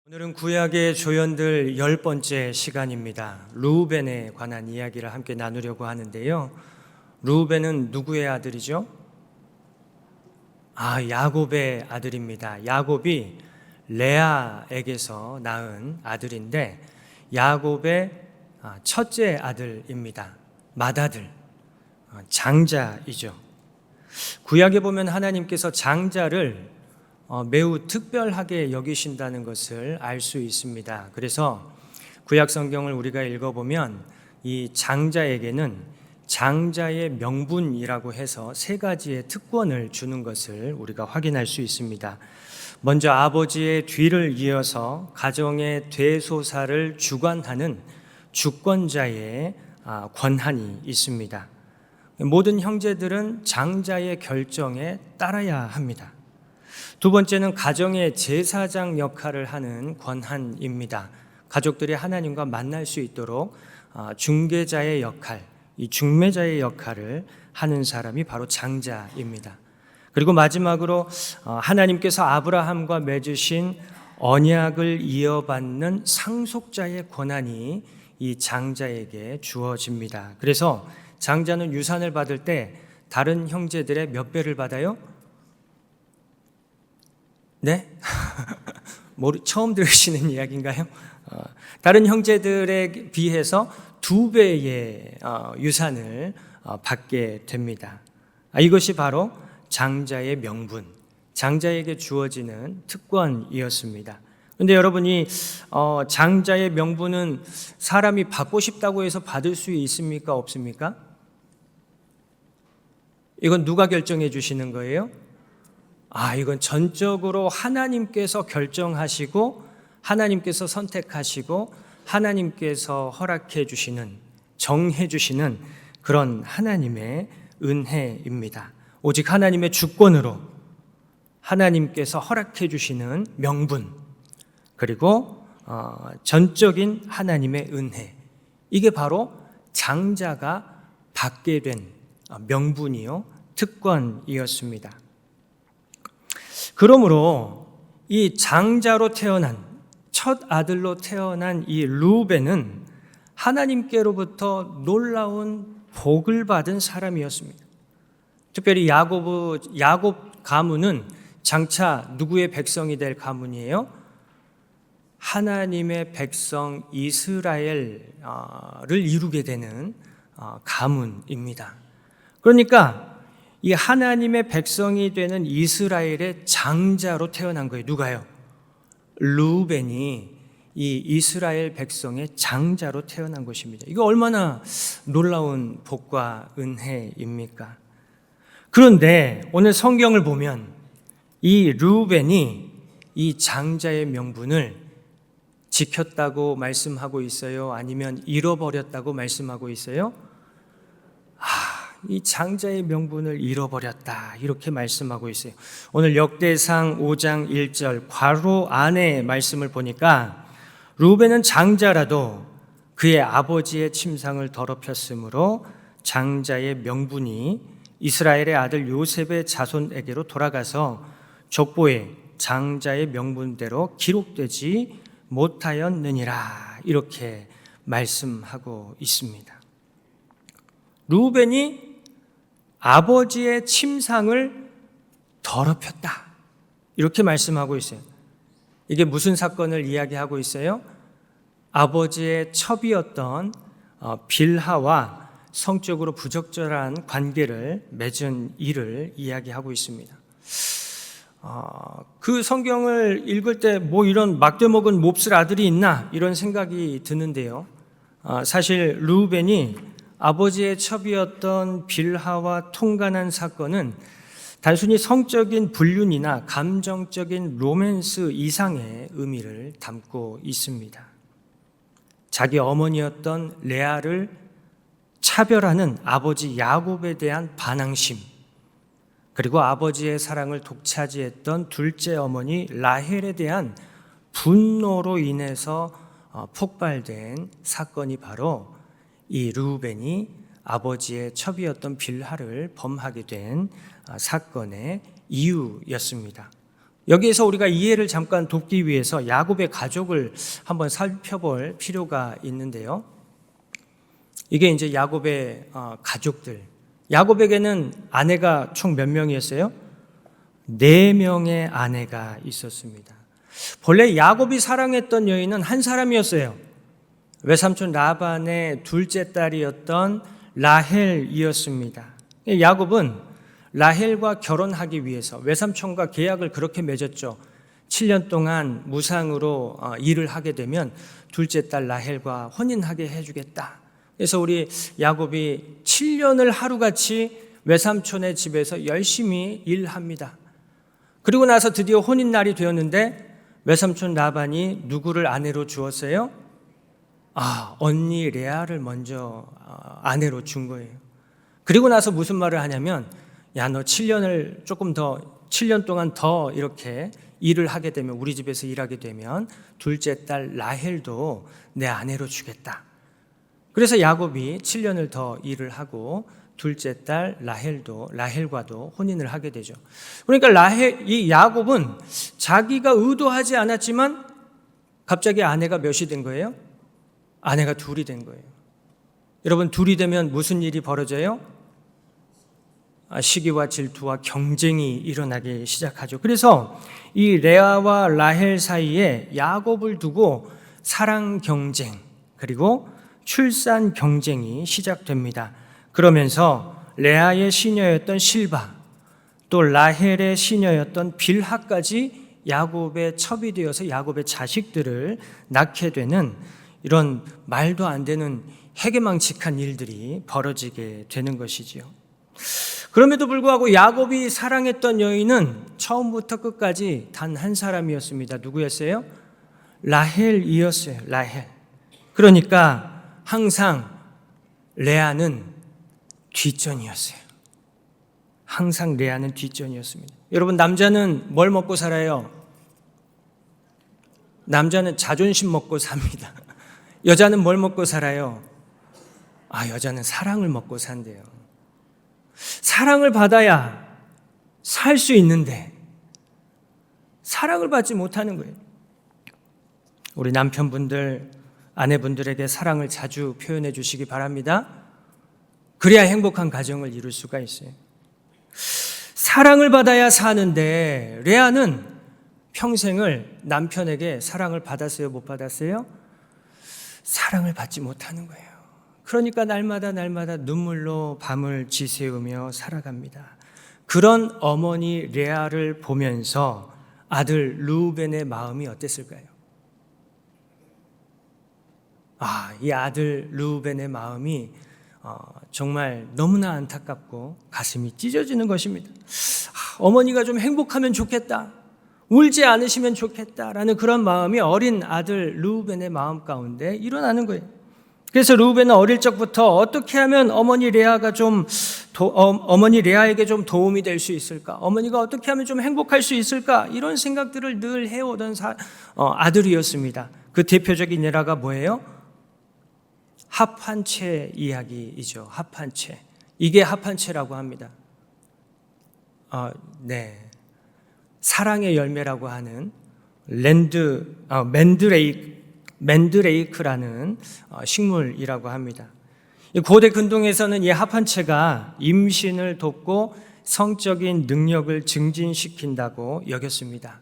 오늘은 구약의 조연들 10번째 시간입니다. 르우벤에 관한 이야기를 함께 나누려고 하는데요. 르우벤은 누구의 아들이죠? 야곱의 아들입니다. 야곱이 레아에게서 낳은 아들인데 야곱의 첫째 아들입니다. 맏아들, 장자이죠. 구약에 보면 하나님께서 장자를 매우 특별하게 여기신다는 것을 알 수 있습니다. 그래서 구약 성경을 우리가 읽어보면 이 장자에게는 장자의 명분이라고 해서 세 가지의 특권을 주는 것을 우리가 확인할 수 있습니다. 먼저 아버지의 뒤를 이어서 가정의 대소사를 주관하는 주권자의 권한이 있습니다. 모든 형제들은 장자의 결정에 따라야 합니다. 두 번째는 가정의 제사장 역할을 하는 권한입니다. 가족들이 하나님과 만날 수 있도록 중개자의 역할, 이 중매자의 역할을 하는 사람이 바로 장자입니다. 그리고 마지막으로 하나님께서 아브라함과 맺으신 언약을 이어받는 상속자의 권한이 이 장자에게 주어집니다. 그래서 장자는 유산을 받을 때 다른 형제들의 몇 배를 받아요? 네? 처음 들으시는 이야기인가요? 다른 형제들에 비해서 2배의 유산을 받게 됩니다. 이것이 바로 장자의 명분, 장자에게 주어지는 특권이었습니다. 그런데 여러분이 장자의 명분은 사람이 받고 싶다고 해서 받을 수 있습니까? 없습니까? 이건 누가 결정해 주시는 거예요? 이건 전적으로 하나님께서 결정하시고 하나님께서 선택하시고 하나님께서 허락해 주시는, 정해 주시는 그런 하나님의 은혜입니다. 오직 하나님의 주권으로 하나님께서 허락해 주시는 명분, 그리고 전적인 하나님의 은혜, 이게 바로 장자가 받게 된 명분이요, 특권이었습니다. 그러므로 이 장자로 태어난, 첫 아들로 태어난 이 르우벤은 하나님께로부터 놀라운 복을 받은 사람이었습니다. 특별히 야곱 가문은 장차 누구의 백성이 될 가문이에요? 하나님의 백성 이스라엘을 이루게 되는 가문입니다. 그러니까 이 하나님의 백성이 되는 이스라엘의 장자로 태어난 거예요. 누가요? 르우벤이 이 이스라엘 백성의 장자로 태어난 것입니다. 이거 얼마나 놀라운 복과 은혜입니까? 그런데 오늘 성경을 보면 이 르우벤이 이 장자의 명분을 지켰다고 말씀하고 있어요? 아니면 잃어버렸다고 말씀하고 있어요? 이 장자의 명분을 잃어버렸다, 이렇게 말씀하고 있어요. 오늘 역대상 5장 1절 괄호 안에 말씀을 보니까 르우벤은 장자라도 그의 아버지의 침상을 더럽혔으므로 장자의 명분이 이스라엘의 아들 요셉의 자손에게로 돌아가서 족보에 장자의 명분대로 기록되지 못하였느니라, 이렇게 말씀하고 있습니다. 르우벤이 아버지의 침상을 더럽혔다, 이렇게 말씀하고 있어요. 이게 무슨 사건을 이야기하고 있어요? 아버지의 첩이었던 빌하와 성적으로 부적절한 관계를 맺은 일을 이야기하고 있습니다. 그 성경을 읽을 때 이런 막대먹은 몹쓸 아들이 있나, 이런 생각이 드는데요. 사실 르우벤이 아버지의 첩이었던 빌하와 통간한 사건은 단순히 성적인 불륜이나 감정적인 로맨스 이상의 의미를 담고 있습니다. 자기 어머니였던 레아를 차별하는 아버지 야곱에 대한 반항심, 그리고 아버지의 사랑을 독차지했던 둘째 어머니 라헬에 대한 분노로 인해서 폭발된 사건이 바로 이 르우벤이 아버지의 첩이었던 빌하를 범하게 된 사건의 이유였습니다. 여기에서 우리가 이해를 잠깐 돕기 위해서 야곱의 가족을 한번 살펴볼 필요가 있는데요. 이게 이제 야곱의 가족들. 야곱에게는 아내가 총 몇 명이었어요? 4명의 아내가 있었습니다. 본래 야곱이 사랑했던 여인은 한 사람이었어요. 외삼촌 라반의 둘째 딸이었던 라헬이었습니다. 야곱은 라헬과 결혼하기 위해서 외삼촌과 계약을 그렇게 맺었죠. 7년 동안 무상으로 일을 하게 되면 둘째 딸 라헬과 혼인하게 해주겠다. 그래서 우리 야곱이 7년을 하루같이 외삼촌의 집에서 열심히 일합니다. 그리고 나서 드디어 혼인날이 되었는데 외삼촌 라반이 누구를 아내로 주었어요? 언니 레아를 먼저 아내로 준 거예요. 그리고 나서 무슨 말을 하냐면, 야, 너 7년 동안 더 이렇게 일을 하게 되면, 우리 집에서 일하게 되면 둘째 딸 라헬도 내 아내로 주겠다. 그래서 야곱이 7년을 더 일을 하고 둘째 딸 라헬과도 혼인을 하게 되죠. 그러니까 이 야곱은 자기가 의도하지 않았지만 갑자기 아내가 몇이 된 거예요? 아내가 둘이 된 거예요. 여러분, 둘이 되면 무슨 일이 벌어져요? 시기와 질투와 경쟁이 일어나기 시작하죠. 그래서 이 레아와 라헬 사이에 야곱을 두고 사랑 경쟁, 그리고 출산 경쟁이 시작됩니다. 그러면서 레아의 시녀였던 실바, 또 라헬의 시녀였던 빌하까지 야곱의 첩이 되어서 야곱의 자식들을 낳게 되는 이런 말도 안 되는 해괴망측한 일들이 벌어지게 되는 것이지요. 그럼에도 불구하고 야곱이 사랑했던 여인은 처음부터 끝까지 단 한 사람이었습니다. 누구였어요? 라헬이었어요. 라헬. 그러니까 항상 레아는 뒷전이었어요. 항상 레아는 뒷전이었습니다. 여러분, 남자는 뭘 먹고 살아요? 남자는 자존심 먹고 삽니다. 여자는 뭘 먹고 살아요? 여자는 사랑을 먹고 산대요. 사랑을 받아야 살 수 있는데 사랑을 받지 못하는 거예요. 우리 남편분들, 아내분들에게 사랑을 자주 표현해 주시기 바랍니다. 그래야 행복한 가정을 이룰 수가 있어요. 사랑을 받아야 사는데 레아는 평생을 남편에게 사랑을 받았어요? 못 받았어요? 사랑을 받지 못하는 거예요. 그러니까 날마다 눈물로 밤을 지새우며 살아갑니다. 그런 어머니 레아를 보면서 아들 르우벤의 마음이 어땠을까요? 이 아들 르우벤의 마음이 정말 너무나 안타깝고 가슴이 찢어지는 것입니다. 어머니가 좀 행복하면 좋겠다, 울지 않으시면 좋겠다라는 그런 마음이 어린 아들 르우벤의 마음 가운데 일어나는 거예요. 그래서 르우벤은 어릴 적부터 어떻게 하면 어머니 레아에게 좀 도움이 될 수 있을까? 어머니가 어떻게 하면 좀 행복할 수 있을까? 이런 생각들을 늘 해오던 아들이었습니다. 그 대표적인 예라가 뭐예요? 합한채 이야기이죠. 합한채. 이게 합한채라고 합니다. 사랑의 열매라고 하는 맨드레이크라는 식물이라고 합니다. 고대 근동에서는 이 합한채가 임신을 돕고 성적인 능력을 증진시킨다고 여겼습니다.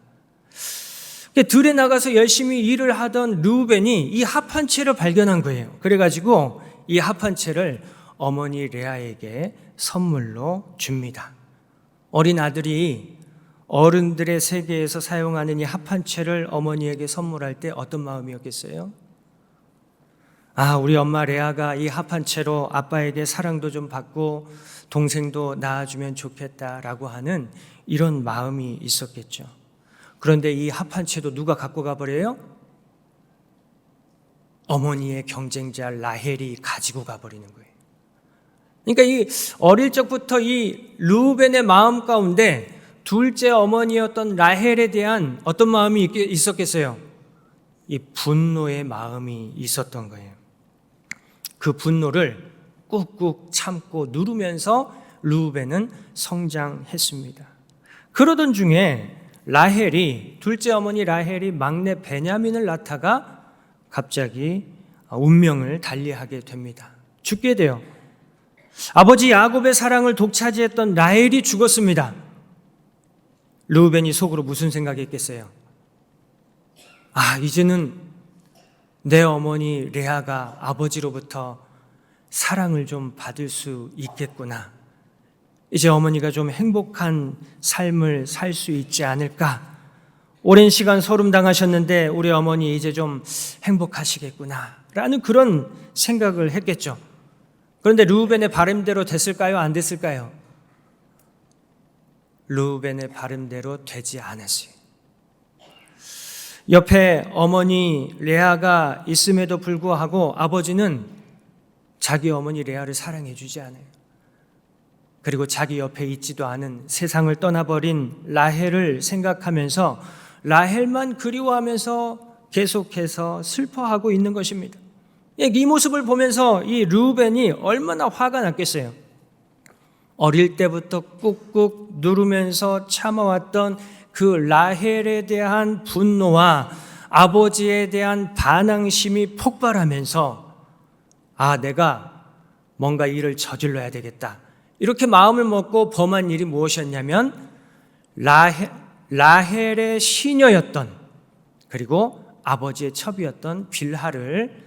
들에 나가서 열심히 일을 하던 르우벤이 이 합한채를 발견한 거예요. 그래가지고 이 합한채를 어머니 레아에게 선물로 줍니다. 어린 아들이 어른들의 세계에서 사용하는 이 합한채를 어머니에게 선물할 때 어떤 마음이었겠어요? 우리 엄마 레아가 이 합한채로 아빠에게 사랑도 좀 받고 동생도 낳아주면 좋겠다라고 하는 이런 마음이 있었겠죠. 그런데 이 합한채도 누가 갖고 가버려요? 어머니의 경쟁자 라헬이 가지고 가버리는 거예요. 그러니까 이 어릴 적부터 이 르우벤의 마음 가운데 둘째 어머니였던 라헬에 대한 어떤 마음이 있었겠어요? 이 분노의 마음이 있었던 거예요. 그 분노를 꾹꾹 참고 누르면서 르우벤은 성장했습니다. 그러던 중에 라헬이, 둘째 어머니 라헬이 막내 베냐민을 낳다가 갑자기 운명을 달리하게 됩니다. 죽게 돼요. 아버지 야곱의 사랑을 독차지했던 라헬이 죽었습니다. 르우벤이 속으로 무슨 생각이 있겠어요? 이제는 내 어머니 레아가 아버지로부터 사랑을 좀 받을 수 있겠구나. 이제 어머니가 좀 행복한 삶을 살 수 있지 않을까. 오랜 시간 소름당하셨는데 우리 어머니 이제 좀 행복하시겠구나 라는 그런 생각을 했겠죠. 그런데 르우벤의 바람대로 됐을까요? 안 됐을까요? 르우벤의 바람대로 되지 않았어요. 옆에 어머니 레아가 있음에도 불구하고 아버지는 자기 어머니 레아를 사랑해 주지 않아요. 그리고 자기 옆에 있지도 않은 세상을 떠나버린 라헬을 생각하면서 라헬만 그리워하면서 계속해서 슬퍼하고 있는 것입니다. 이 모습을 보면서 이 르우벤이 얼마나 화가 났겠어요. 어릴 때부터 꾹꾹 누르면서 참아왔던 그 라헬에 대한 분노와 아버지에 대한 반항심이 폭발하면서 내가 뭔가 일을 저질러야 되겠다. 이렇게 마음을 먹고 범한 일이 무엇이었냐면 라헬의 시녀였던, 그리고 아버지의 첩이었던 빌하를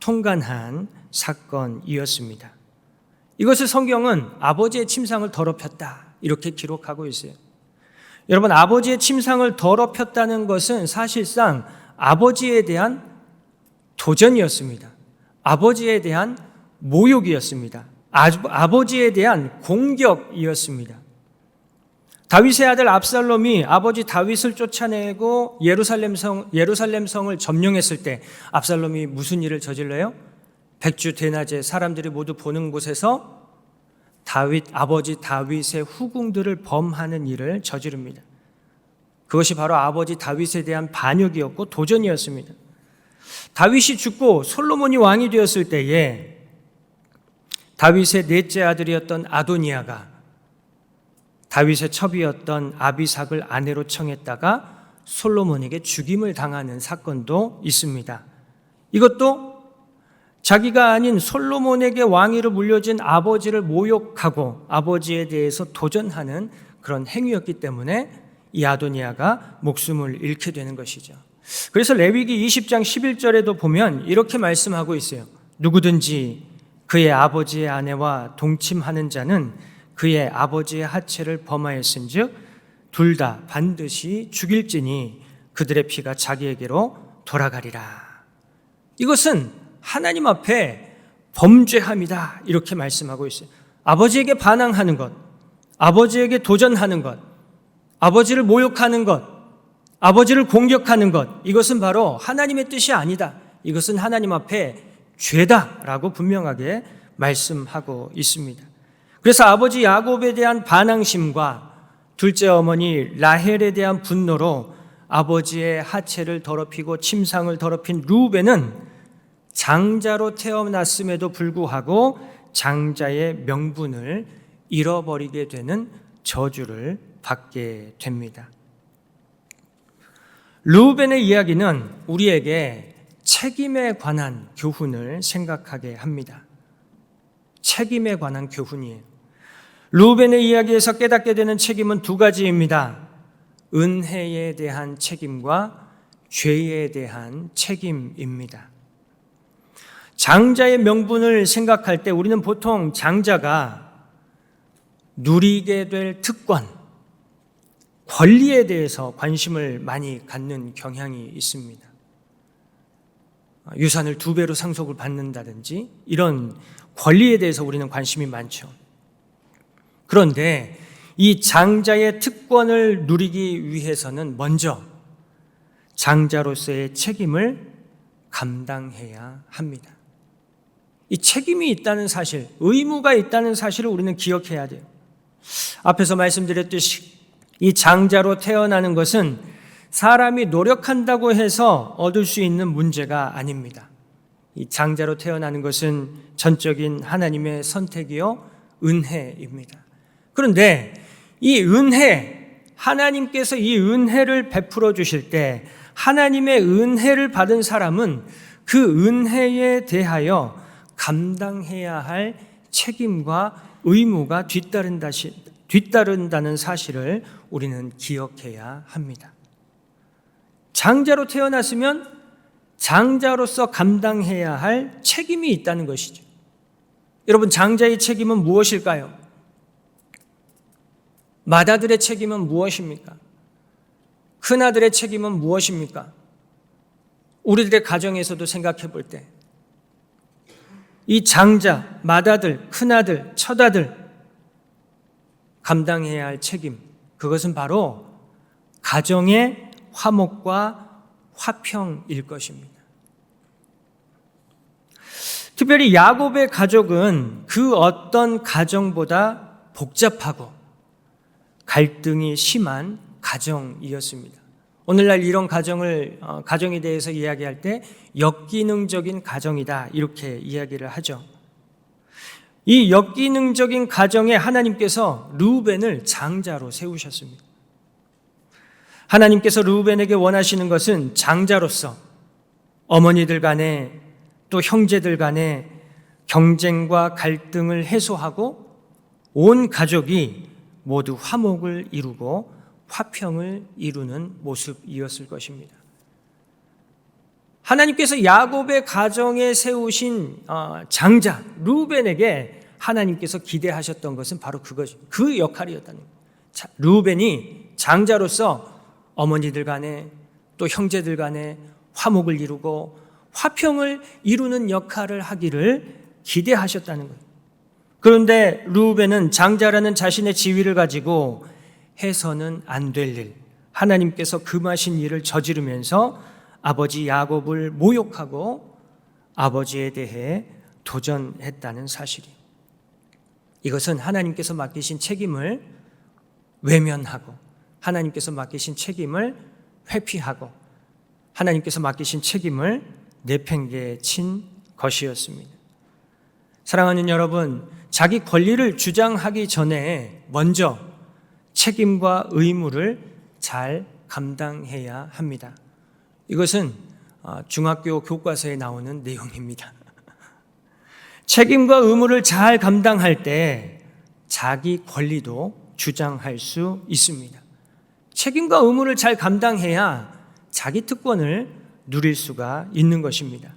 통간한 사건이었습니다. 이것을 성경은 아버지의 침상을 더럽혔다 이렇게 기록하고 있어요. 여러분, 아버지의 침상을 더럽혔다는 것은 사실상 아버지에 대한 도전이었습니다. 아버지에 대한 모욕이었습니다. 아버지에 대한 공격이었습니다. 다윗의 아들 압살롬이 아버지 다윗을 쫓아내고 예루살렘 성을 점령했을 때 압살롬이 무슨 일을 저질러요? 백주 대낮에 사람들이 모두 보는 곳에서 아버지 다윗의 후궁들을 범하는 일을 저지릅니다. 그것이 바로 아버지 다윗에 대한 반역이었고 도전이었습니다. 다윗이 죽고 솔로몬이 왕이 되었을 때에 다윗의 넷째 아들이었던 아도니아가 다윗의 첩이었던 아비삭을 아내로 청했다가 솔로몬에게 죽임을 당하는 사건도 있습니다. 이것도 자기가 아닌 솔로몬에게 왕위를 물려준 아버지를 모욕하고 아버지에 대해서 도전하는 그런 행위였기 때문에 이 아도니아가 목숨을 잃게 되는 것이죠. 그래서 레위기 20장 11절에도 보면 이렇게 말씀하고 있어요. 누구든지 그의 아버지의 아내와 동침하는 자는 그의 아버지의 하체를 범하였은즉 둘 다 반드시 죽일지니 그들의 피가 자기에게로 돌아가리라. 이것은 하나님 앞에 범죄함이다 이렇게 말씀하고 있어요. 아버지에게 반항하는 것, 아버지에게 도전하는 것, 아버지를 모욕하는 것, 아버지를 공격하는 것, 이것은 바로 하나님의 뜻이 아니다. 이것은 하나님 앞에 죄다라고 분명하게 말씀하고 있습니다. 그래서 아버지 야곱에 대한 반항심과 둘째 어머니 라헬에 대한 분노로 아버지의 하체를 더럽히고 침상을 더럽힌 르우벤은 장자로 태어났음에도 불구하고 장자의 명분을 잃어버리게 되는 저주를 받게 됩니다. 르우벤의 이야기는 우리에게 책임에 관한 교훈을 생각하게 합니다. 책임에 관한 교훈이에요. 르우벤의 이야기에서 깨닫게 되는 책임은 두 가지입니다. 은혜에 대한 책임과 죄에 대한 책임입니다. 장자의 명분을 생각할 때 우리는 보통 장자가 누리게 될 특권, 권리에 대해서 관심을 많이 갖는 경향이 있습니다. 유산을 2배로 상속을 받는다든지 이런 권리에 대해서 우리는 관심이 많죠. 그런데 이 장자의 특권을 누리기 위해서는 먼저 장자로서의 책임을 감당해야 합니다. 이 책임이 있다는 사실, 의무가 있다는 사실을 우리는 기억해야 돼요. 앞에서 말씀드렸듯이 이 장자로 태어나는 것은 사람이 노력한다고 해서 얻을 수 있는 문제가 아닙니다. 이 장자로 태어나는 것은 전적인 하나님의 선택이요 은혜입니다. 그런데 이 은혜, 하나님께서 이 은혜를 베풀어 주실 때 하나님의 은혜를 받은 사람은 그 은혜에 대하여 감당해야 할 책임과 의무가 뒤따른다는 사실을 우리는 기억해야 합니다. 장자로 태어났으면 장자로서 감당해야 할 책임이 있다는 것이죠. 여러분, 장자의 책임은 무엇일까요? 맏아들의 책임은 무엇입니까? 큰아들의 책임은 무엇입니까? 우리들의 가정에서도 생각해 볼 때 이 장자, 맏아들, 큰아들, 맏아들 감당해야 할 책임, 그것은 바로 가정의 화목과 화평일 것입니다. 특별히 야곱의 가족은 그 어떤 가정보다 복잡하고 갈등이 심한 가정이었습니다. 오늘날 이런 가정에 대해서 이야기할 때 역기능적인 가정이다, 이렇게 이야기를 하죠. 이 역기능적인 가정에 하나님께서 르우벤을 장자로 세우셨습니다. 하나님께서 르우벤에게 원하시는 것은 장자로서 어머니들 간에 또 형제들 간에 경쟁과 갈등을 해소하고 온 가족이 모두 화목을 이루고 화평을 이루는 모습이었을 것입니다. 하나님께서 야곱의 가정에 세우신 장자 르우벤에게 하나님께서 기대하셨던 것은 바로 그것이 그 역할이었다는 거예요. 르우벤이 장자로서 어머니들 간에 또 형제들 간에 화목을 이루고 화평을 이루는 역할을 하기를 기대하셨다는 거예요. 그런데 르우벤은 장자라는 자신의 지위를 가지고 해서는 안 될 일, 하나님께서 금하신 일을 저지르면서 아버지 야곱을 모욕하고 아버지에 대해 도전했다는 사실이, 이것은 하나님께서 맡기신 책임을 외면하고 하나님께서 맡기신 책임을 회피하고 하나님께서 맡기신 책임을 내팽개친 것이었습니다. 사랑하는 여러분, 자기 권리를 주장하기 전에 먼저 책임과 의무를 잘 감당해야 합니다. 이것은 중학교 교과서에 나오는 내용입니다. 책임과 의무를 잘 감당할 때 자기 권리도 주장할 수 있습니다. 책임과 의무를 잘 감당해야 자기 특권을 누릴 수가 있는 것입니다.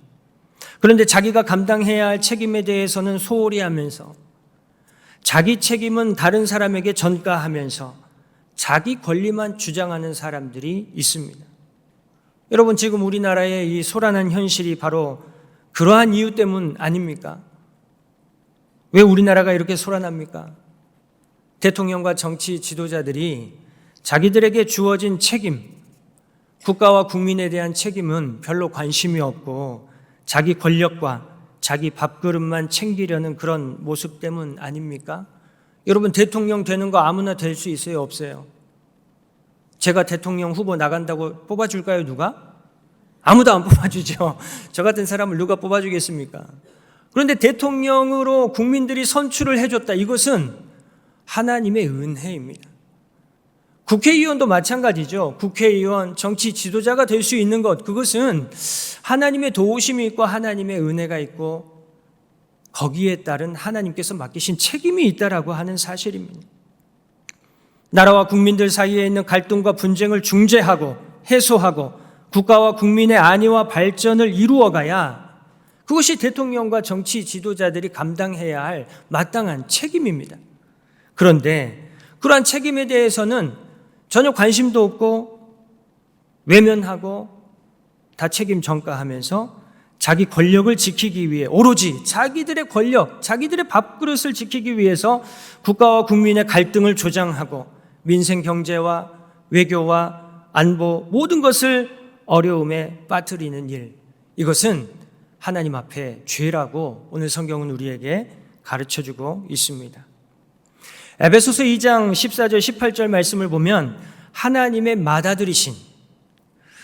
그런데 자기가 감당해야 할 책임에 대해서는 소홀히 하면서 자기 책임은 다른 사람에게 전가하면서 자기 권리만 주장하는 사람들이 있습니다. 여러분, 지금 우리나라의 이 소란한 현실이 바로 그러한 이유 때문 아닙니까? 왜 우리나라가 이렇게 소란합니까? 대통령과 정치 지도자들이 자기들에게 주어진 책임, 국가와 국민에 대한 책임은 별로 관심이 없고 자기 권력과 자기 밥그릇만 챙기려는 그런 모습 때문 아닙니까? 여러분, 대통령 되는 거 아무나 될 수 있어요, 없어요? 제가 대통령 후보 나간다고 뽑아줄까요, 누가? 아무도 안 뽑아주죠. 저 같은 사람을 누가 뽑아주겠습니까? 그런데 대통령으로 국민들이 선출을 해줬다. 이것은 하나님의 은혜입니다. 국회의원도 마찬가지죠. 국회의원, 정치 지도자가 될 수 있는 것, 그것은 하나님의 도우심이 있고 하나님의 은혜가 있고 거기에 따른 하나님께서 맡기신 책임이 있다라고 하는 사실입니다. 나라와 국민들 사이에 있는 갈등과 분쟁을 중재하고 해소하고 국가와 국민의 안위와 발전을 이루어가야 그것이 대통령과 정치 지도자들이 감당해야 할 마땅한 책임입니다. 그런데 그러한 책임에 대해서는 전혀 관심도 없고 외면하고 다 책임 전가하면서 자기 권력을 지키기 위해 오로지 자기들의 권력, 자기들의 밥그릇을 지키기 위해서 국가와 국민의 갈등을 조장하고 민생 경제와 외교와 안보 모든 것을 어려움에 빠뜨리는 일, 이것은 하나님 앞에 죄라고 오늘 성경은 우리에게 가르쳐주고 있습니다. 에베소서 2장 14절 18절 말씀을 보면 하나님의 맏아들이신,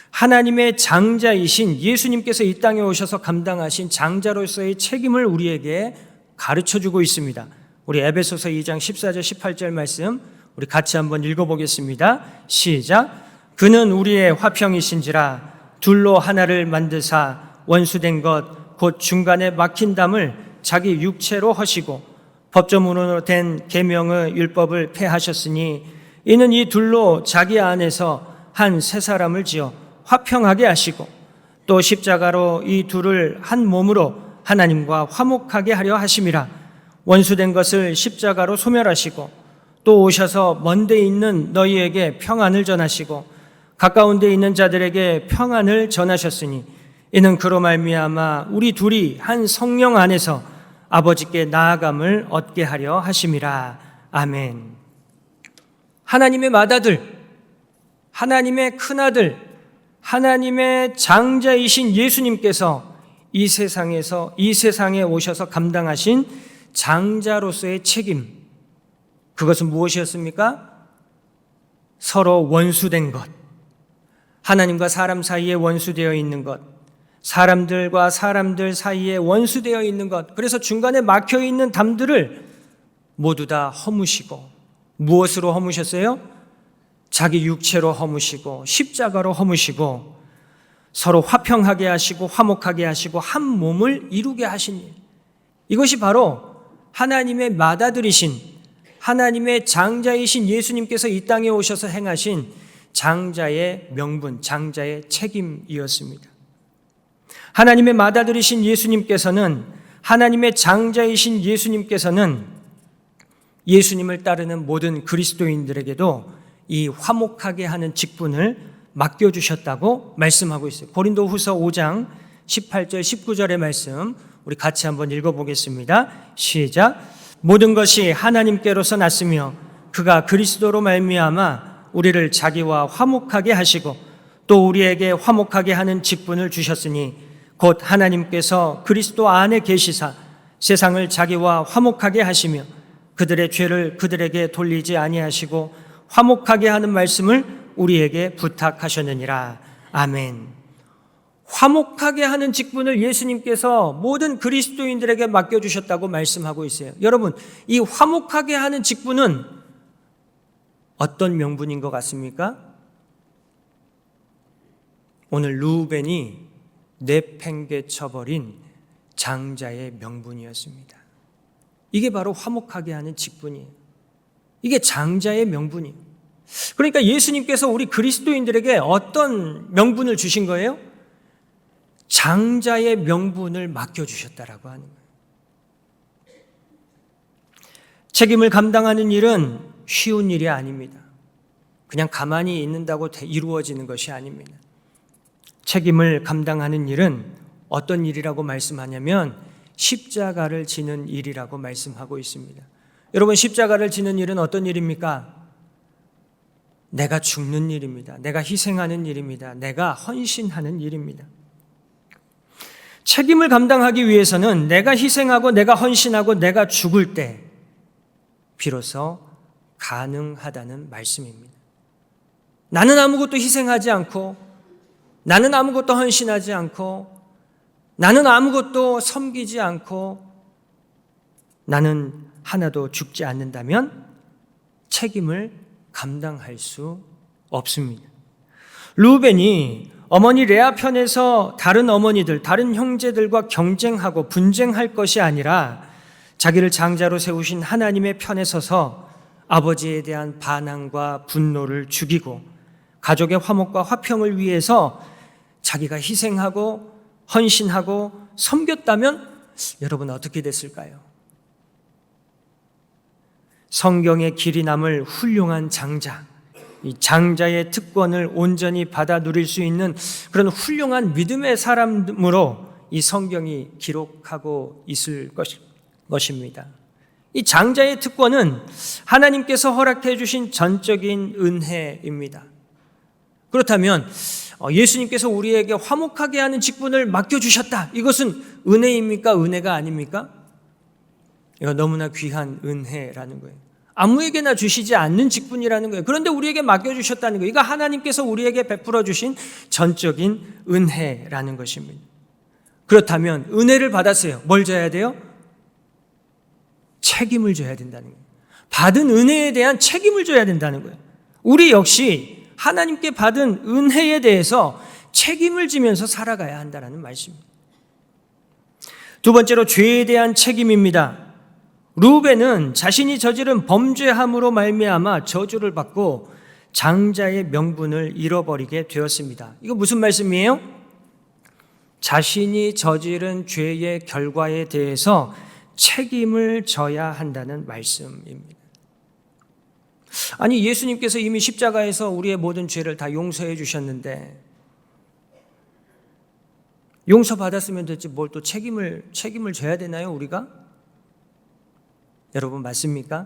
하나님의 장자이신 예수님께서 이 땅에 오셔서 감당하신 장자로서의 책임을 우리에게 가르쳐주고 있습니다. 우리 에베소서 2장 14절 18절 말씀 우리 같이 한번 읽어보겠습니다. 시작. 그는 우리의 화평이신지라 둘로 하나를 만드사 원수된 것 곧 중간에 막힌 담을 자기 육체로 허시고 법조문으로 된 계명의 율법을 폐하셨으니 이는 이 둘로 자기 안에서 한 새 사람을 지어 화평하게 하시고 또 십자가로 이 둘을 한 몸으로 하나님과 화목하게 하려 하심이라. 원수된 것을 십자가로 소멸하시고 또 오셔서 먼 데 있는 너희에게 평안을 전하시고 가까운 데 있는 자들에게 평안을 전하셨으니 이는 그로 말미암아 우리 둘이 한 성령 안에서 아버지께 나아감을 얻게 하려 하심이라. 아멘. 하나님의 맏아들, 하나님의 큰아들, 하나님의 장자이신 예수님께서 이 세상에 오셔서 감당하신 장자로서의 책임, 그것은 무엇이었습니까? 서로 원수된 것, 하나님과 사람 사이에 원수되어 있는 것, 사람들과 사람들 사이에 원수되어 있는 것, 그래서 중간에 막혀 있는 담들을 모두 다 허무시고, 무엇으로 허무셨어요? 자기 육체로 허무시고 십자가로 허무시고 서로 화평하게 하시고 화목하게 하시고 한 몸을 이루게 하신 일, 이것이 바로 하나님의 맏아들이신 하나님의 장자이신 예수님께서 이 땅에 오셔서 행하신 장자의 명분, 장자의 책임이었습니다. 하나님의 맏아들이신 예수님께서는, 하나님의 장자이신 예수님께서는 예수님을 따르는 모든 그리스도인들에게도 이 화목하게 하는 직분을 맡겨주셨다고 말씀하고 있어요. 고린도후서 5장 18절 19절의 말씀 우리 같이 한번 읽어보겠습니다. 시작. 모든 것이 하나님께로서 났으며 그가 그리스도로 말미암아 우리를 자기와 화목하게 하시고 또 우리에게 화목하게 하는 직분을 주셨으니 곧 하나님께서 그리스도 안에 계시사 세상을 자기와 화목하게 하시며 그들의 죄를 그들에게 돌리지 아니하시고 화목하게 하는 말씀을 우리에게 부탁하셨느니라. 아멘. 화목하게 하는 직분을 예수님께서 모든 그리스도인들에게 맡겨주셨다고 말씀하고 있어요. 여러분, 이 화목하게 하는 직분은 어떤 명분인 것 같습니까? 오늘 루벤이 내팽개쳐버린 장자의 명분이었습니다. 이게 바로 화목하게 하는 직분이에요. 이게 장자의 명분이에요. 그러니까 예수님께서 우리 그리스도인들에게 어떤 명분을 주신 거예요? 장자의 명분을 맡겨주셨다라고 하는 거예요. 책임을 감당하는 일은 쉬운 일이 아닙니다. 그냥 가만히 있는다고 이루어지는 것이 아닙니다. 책임을 감당하는 일은 어떤 일이라고 말씀하냐면 십자가를 지는 일이라고 말씀하고 있습니다. 여러분, 십자가를 지는 일은 어떤 일입니까? 내가 죽는 일입니다. 내가 희생하는 일입니다. 내가 헌신하는 일입니다. 책임을 감당하기 위해서는 내가 희생하고 내가 헌신하고 내가 죽을 때 비로소 가능하다는 말씀입니다. 나는 아무것도 희생하지 않고 나는 아무것도 헌신하지 않고 나는 아무것도 섬기지 않고 나는 하나도 죽지 않는다면 책임을 감당할 수 없습니다. 루벤이 어머니 레아 편에서 다른 어머니들, 다른 형제들과 경쟁하고 분쟁할 것이 아니라 자기를 장자로 세우신 하나님의 편에 서서 아버지에 대한 반항과 분노를 죽이고 가족의 화목과 화평을 위해서 자기가 희생하고 헌신하고 섬겼다면 여러분 어떻게 됐을까요? 성경의 길이 남을 훌륭한 장자, 이 장자의 특권을 온전히 받아 누릴 수 있는 그런 훌륭한 믿음의 사람으로 이 성경이 기록하고 있을 것입니다. 이 장자의 특권은 하나님께서 허락해 주신 전적인 은혜입니다. 그렇다면 예수님께서 우리에게 화목하게 하는 직분을 맡겨주셨다. 이것은 은혜입니까? 은혜가 아닙니까? 이거 너무나 귀한 은혜라는 거예요. 아무에게나 주시지 않는 직분이라는 거예요. 그런데 우리에게 맡겨주셨다는 거예요. 이거 하나님께서 우리에게 베풀어 주신 전적인 은혜라는 것입니다. 그렇다면 은혜를 받았어요. 뭘 져야 돼요? 책임을 져야 된다는 거예요. 받은 은혜에 대한 책임을 져야 된다는 거예요. 우리 역시 하나님께 받은 은혜에 대해서 책임을 지면서 살아가야 한다는 말씀입니다. 두 번째로 죄에 대한 책임입니다. 르우벤은 자신이 저지른 범죄함으로 말미암아 저주를 받고 장자의 명분을 잃어버리게 되었습니다. 이거 무슨 말씀이에요? 자신이 저지른 죄의 결과에 대해서 책임을 져야 한다는 말씀입니다. 아니, 예수님께서 이미 십자가에서 우리의 모든 죄를 다 용서해 주셨는데 용서받았으면 됐지 뭘 또 책임을 져야 되나요, 우리가? 여러분, 맞습니까?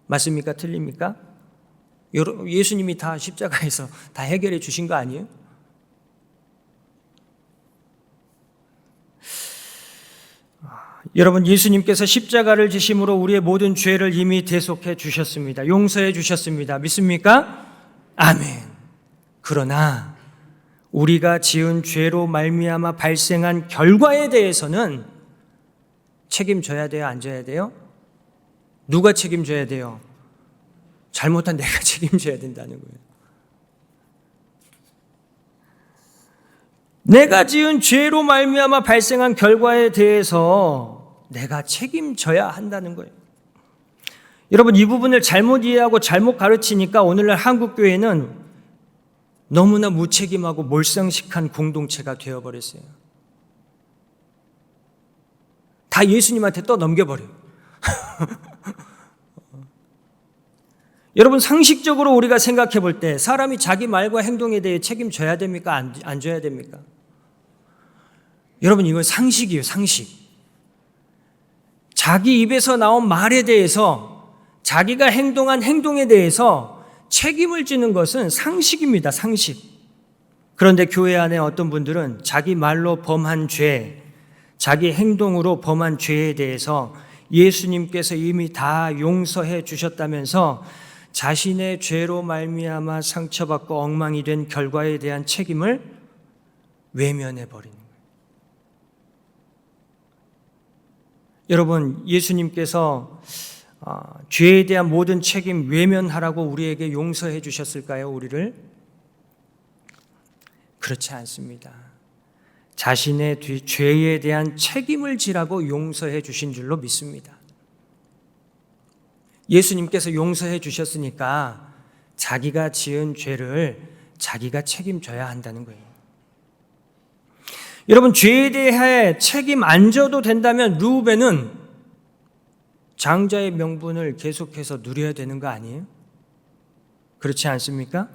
맞습니까? 틀립니까? 예수님이 다 십자가에서 다 해결해 주신 거 아니에요? 여러분, 예수님께서 십자가를 지심으로 우리의 모든 죄를 이미 대속해 주셨습니다. 용서해 주셨습니다. 믿습니까? 아멘. 그러나 우리가 지은 죄로 말미암아 발생한 결과에 대해서는 책임져야 돼요? 안 져야 돼요? 누가 책임져야 돼요? 잘못한 내가 책임져야 된다는 거예요. 내가 지은 죄로 말미암아 발생한 결과에 대해서 내가 책임져야 한다는 거예요. 여러분, 이 부분을 잘못 이해하고 잘못 가르치니까 오늘날 한국교회는 너무나 무책임하고 몰상식한 공동체가 되어버렸어요. 다 예수님한테 또 넘겨버려요. 여러분, 상식적으로 우리가 생각해 볼 때 사람이 자기 말과 행동에 대해 책임져야 됩니까? 안 져야 됩니까? 여러분, 이건 상식이에요, 상식. 자기 입에서 나온 말에 대해서, 자기가 행동한 행동에 대해서 책임을 지는 것은 상식입니다, 상식. 그런데 교회 안에 어떤 분들은 자기 말로 범한 죄, 자기 행동으로 범한 죄에 대해서 예수님께서 이미 다 용서해 주셨다면서 자신의 죄로 말미암아 상처받고 엉망이 된 결과에 대한 책임을 외면해 버리는 거예요. 여러분, 예수님께서 죄에 대한 모든 책임 외면하라고 우리에게 용서해 주셨을까요, 우리를? 그렇지 않습니다. 자신의 죄에 대한 책임을 지라고 용서해 주신 줄로 믿습니다. 예수님께서 용서해 주셨으니까 자기가 지은 죄를 자기가 책임져야 한다는 거예요. 여러분, 죄에 대해 책임 안 져도 된다면 르우벤은 장자의 명분을 계속해서 누려야 되는 거 아니에요? 그렇지 않습니까?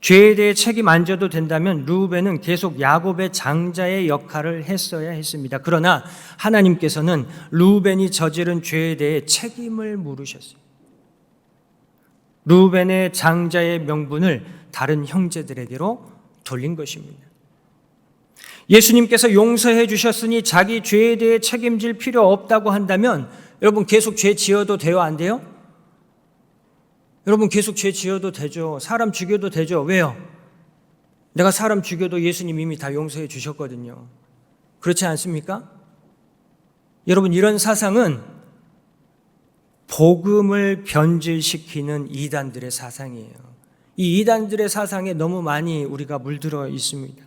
죄에 대해 책임 안 져도 된다면 르우벤은 계속 야곱의 장자의 역할을 했어야 했습니다. 그러나 하나님께서는 르우벤이 저지른 죄에 대해 책임을 물으셨어요. 르우벤의 장자의 명분을 다른 형제들에게로 돌린 것입니다. 예수님께서 용서해 주셨으니 자기 죄에 대해 책임질 필요 없다고 한다면 여러분, 계속 죄 지어도 돼요, 안 돼요? 여러분, 계속 죄 지어도 되죠. 사람 죽여도 되죠. 왜요? 내가 사람 죽여도 예수님 이미 다 용서해 주셨거든요. 그렇지 않습니까? 여러분, 이런 사상은 복음을 변질시키는 이단들의 사상이에요. 이 이단들의 사상에 너무 많이 우리가 물들어 있습니다.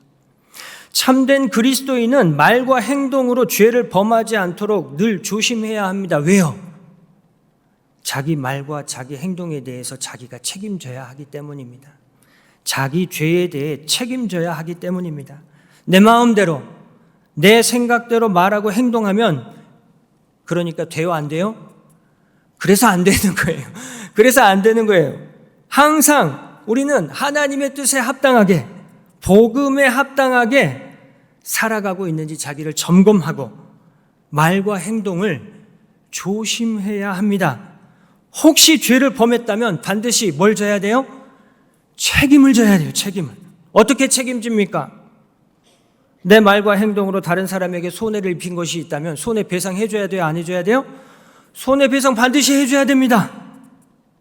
참된 그리스도인은 말과 행동으로 죄를 범하지 않도록 늘 조심해야 합니다. 왜요? 자기 말과 자기 행동에 대해서 자기가 책임져야 하기 때문입니다. 자기 죄에 대해 책임져야 하기 때문입니다. 내 마음대로, 내 생각대로 말하고 행동하면 그러니까 돼요, 안 돼요? 그래서 안 되는 거예요. 그래서 안 되는 거예요. 항상 우리는 하나님의 뜻에 합당하게, 복음에 합당하게 살아가고 있는지 자기를 점검하고 말과 행동을 조심해야 합니다. 혹시 죄를 범했다면 반드시 뭘 져야 돼요? 책임을 져야 돼요, 책임을. 어떻게 책임집니까? 내 말과 행동으로 다른 사람에게 손해를 입힌 것이 있다면 손해배상해줘야 돼요, 안 해줘야 돼요? 손해배상 반드시 해줘야 됩니다.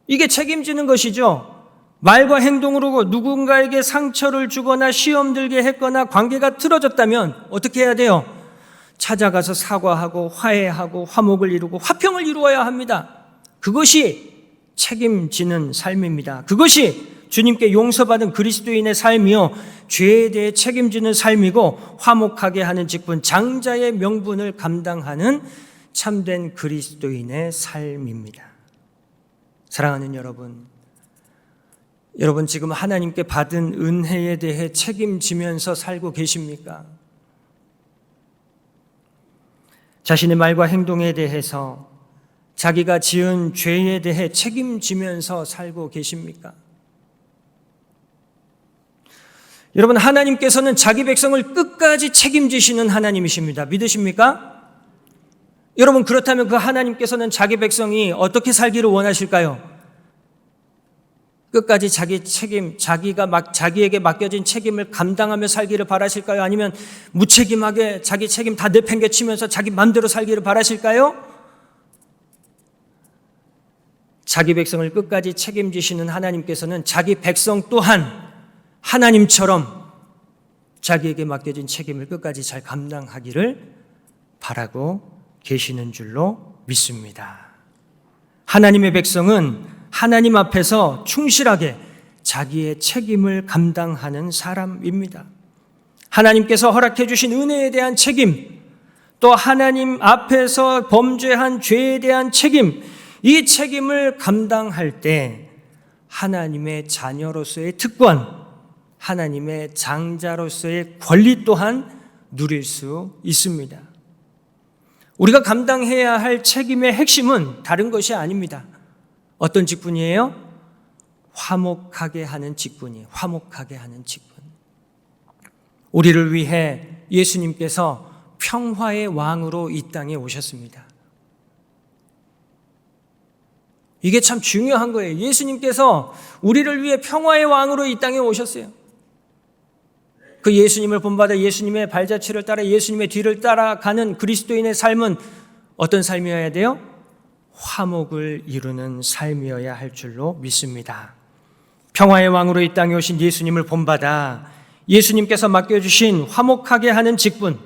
이게 책임지는 것이죠. 말과 행동으로 누군가에게 상처를 주거나 시험 들게 했거나 관계가 틀어졌다면 어떻게 해야 돼요? 찾아가서 사과하고 화해하고 화목을 이루고 화평을 이루어야 합니다. 그것이 책임지는 삶입니다. 그것이 주님께 용서받은 그리스도인의 삶이요, 죄에 대해 책임지는 삶이고 화목하게 하는 직분, 장자의 명분을 감당하는 참된 그리스도인의 삶입니다. 사랑하는 여러분, 여러분 지금 하나님께 받은 은혜에 대해 책임지면서 살고 계십니까? 자신의 말과 행동에 대해서 자기가 지은 죄에 대해 책임지면서 살고 계십니까? 여러분, 하나님께서는 자기 백성을 끝까지 책임지시는 하나님이십니다. 믿으십니까? 여러분, 그렇다면 그 하나님께서는 자기 백성이 어떻게 살기를 원하실까요? 끝까지 자기에게 맡겨진 책임을 감당하며 살기를 바라실까요? 아니면 무책임하게 자기 책임 다 내팽개치면서 자기 마음대로 살기를 바라실까요? 자기 백성을 끝까지 책임지시는 하나님께서는 자기 백성 또한 하나님처럼 자기에게 맡겨진 책임을 끝까지 잘 감당하기를 바라고 계시는 줄로 믿습니다. 하나님의 백성은 하나님 앞에서 충실하게 자기의 책임을 감당하는 사람입니다. 하나님께서 허락해 주신 은혜에 대한 책임, 또 하나님 앞에서 범죄한 죄에 대한 책임, 이 책임을 감당할 때 하나님의 자녀로서의 특권, 하나님의 장자로서의 권리 또한 누릴 수 있습니다. 우리가 감당해야 할 책임의 핵심은 다른 것이 아닙니다. 어떤 직분이에요? 화목하게 하는 직분이에요. 화목하게 하는 직분. 우리를 위해 예수님께서 평화의 왕으로 이 땅에 오셨습니다. 이게 참 중요한 거예요. 예수님께서 우리를 위해 평화의 왕으로 이 땅에 오셨어요. 그 예수님을 본받아 예수님의 발자취를 따라 예수님의 뒤를 따라가는 그리스도인의 삶은 어떤 삶이어야 돼요? 화목을 이루는 삶이어야 할 줄로 믿습니다. 평화의 왕으로 이 땅에 오신 예수님을 본받아 예수님께서 맡겨주신 화목하게 하는 직분,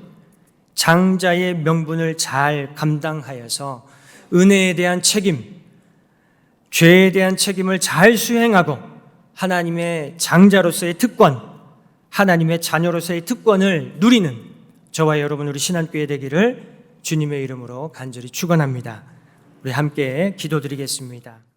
장자의 명분을 잘 감당하여서 은혜에 대한 책임, 죄에 대한 책임을 잘 수행하고 하나님의 장자로서의 특권, 하나님의 자녀로서의 특권을 누리는 저와 여러분 우리 신한교회 되기를 주님의 이름으로 간절히 축원합니다. 우리 함께 기도드리겠습니다.